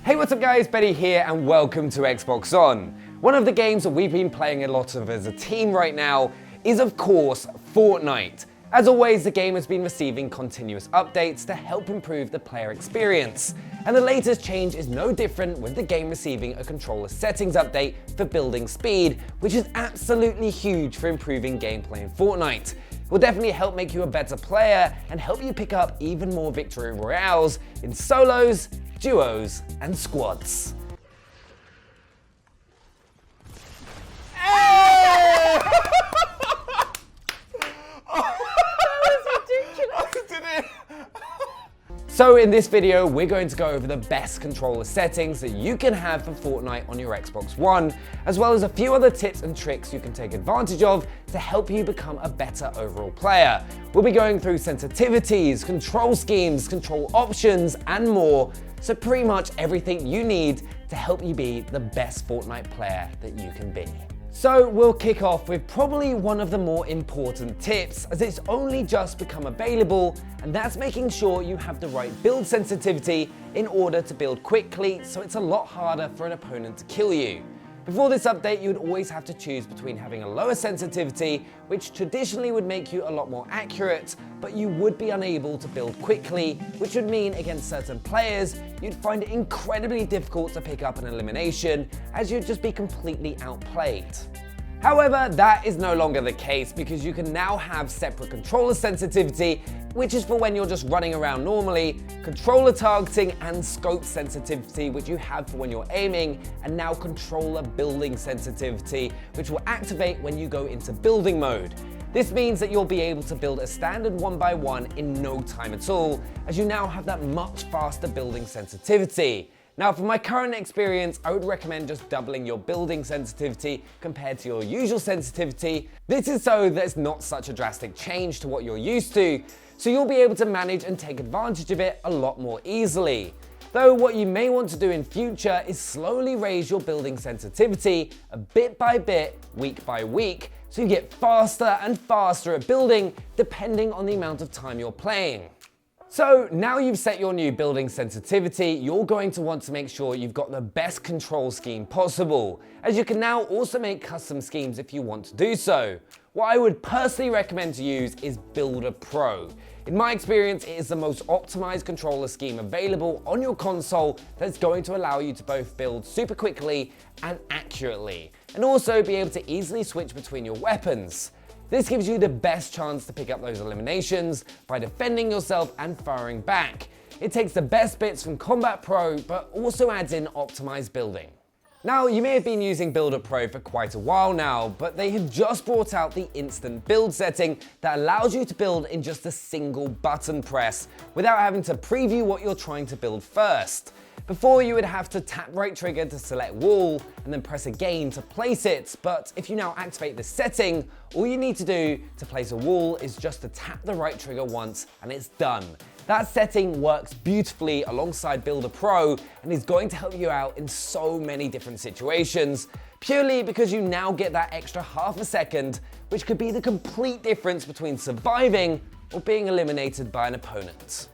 Hey, what's up guys, Betty here and welcome to Xbox On. One of the games that we've been playing a lot of as a team right now is of course Fortnite. As always, the game has been receiving continuous updates to help improve the player experience. And the latest change is no different, with the game receiving a controller settings update for building speed, which is absolutely huge for improving gameplay in Fortnite. It will definitely help make you a better player and help you pick up even more victory royales in solos, duos, and squads. So in this video, we're going to go over the best controller settings that you can have for Fortnite on your Xbox One, as well as a few other tips and tricks you can take advantage of to help you become a better overall player. We'll be going through sensitivities, control schemes, control options, and more, so pretty much everything you need to help you be the best Fortnite player that you can be. So we'll kick off with probably one of the more important tips, as it's only just become available, and that's making sure you have the right build sensitivity in order to build quickly, so it's a lot harder for an opponent to kill you. Before this update, you would always have to choose between having a lower sensitivity, which traditionally would make you a lot more accurate, but you would be unable to build quickly, which would mean against certain players, you'd find it incredibly difficult to pick up an elimination, as you'd just be completely outplayed. However, that is no longer the case, because you can now have separate controller sensitivity, which is for when you're just running around normally, controller targeting and scope sensitivity, which you have for when you're aiming, and now controller building sensitivity, which will activate when you go into building mode. This means that you'll be able to build a standard 1x1 in no time at all, as you now have that much faster building sensitivity. Now, for my current experience, I would recommend just doubling your building sensitivity compared to your usual sensitivity. This is so that it's not such a drastic change to what you're used to, so you'll be able to manage and take advantage of it a lot more easily. Though what you may want to do in future is slowly raise your building sensitivity a bit by bit, week by week, so you get faster and faster at building depending on the amount of time you're playing. So now you've set your new building sensitivity, you're going to want to make sure you've got the best control scheme possible, as you can now also make custom schemes if you want to do so. What I would personally recommend to use is Builder Pro. In my experience, it is the most optimized controller scheme available on your console that's going to allow you to both build super quickly and accurately, and also be able to easily switch between your weapons. This gives you the best chance to pick up those eliminations by defending yourself and firing back. It takes the best bits from Combat Pro, but also adds in optimized building. Now, you may have been using Builder Pro for quite a while now, but they have just brought out the instant build setting that allows you to build in just a single button press without having to preview what you're trying to build first. Before, you would have to tap right trigger to select wall and then press again to place it, but if you now activate this setting, all you need to do to place a wall is just to tap the right trigger once and it's done. That setting works beautifully alongside Builder Pro and is going to help you out in so many different situations, purely because you now get that extra half a second, which could be the complete difference between surviving or being eliminated by an opponent.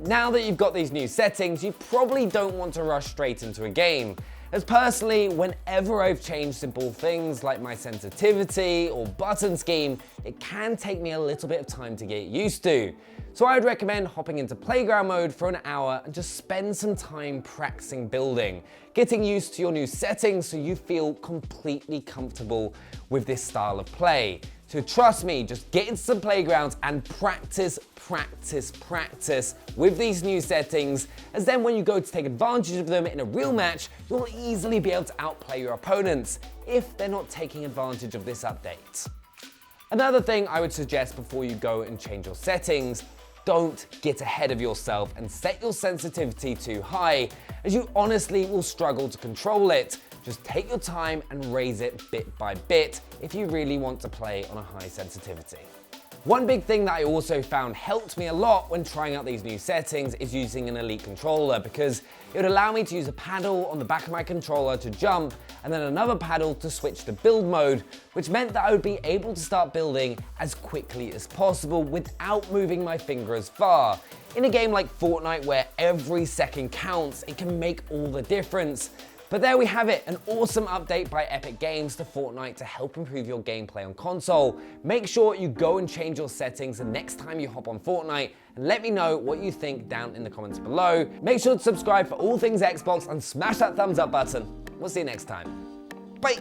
Now that you've got these new settings, you probably don't want to rush straight into a game. As personally, whenever I've changed simple things like my sensitivity or button scheme, it can take me a little bit of time to get used to. So I would recommend hopping into playground mode for an hour and just spend some time practicing building, getting used to your new settings so you feel completely comfortable with this style of play. So trust me, just get into some playgrounds and practice with these new settings, as then when you go to take advantage of them in a real match, you'll easily be able to outplay your opponents if they're not taking advantage of this update. Another thing I would suggest before you go and change your settings, don't get ahead of yourself and set your sensitivity too high, as you honestly will struggle to control it. Just take your time and raise it bit by bit if you really want to play on a high sensitivity. One big thing that I also found helped me a lot when trying out these new settings is using an Elite controller, because it would allow me to use a paddle on the back of my controller to jump and then another paddle to switch to build mode, which meant that I would be able to start building as quickly as possible without moving my finger as far. In a game like Fortnite where every second counts, it can make all the difference. But there we have it, an awesome update by Epic Games to Fortnite to help improve your gameplay on console. Make sure you go and change your settings the next time you hop on Fortnite, and let me know what you think down in the comments below. Make sure to subscribe for all things Xbox and smash that thumbs up button. We'll see you next time. Bye!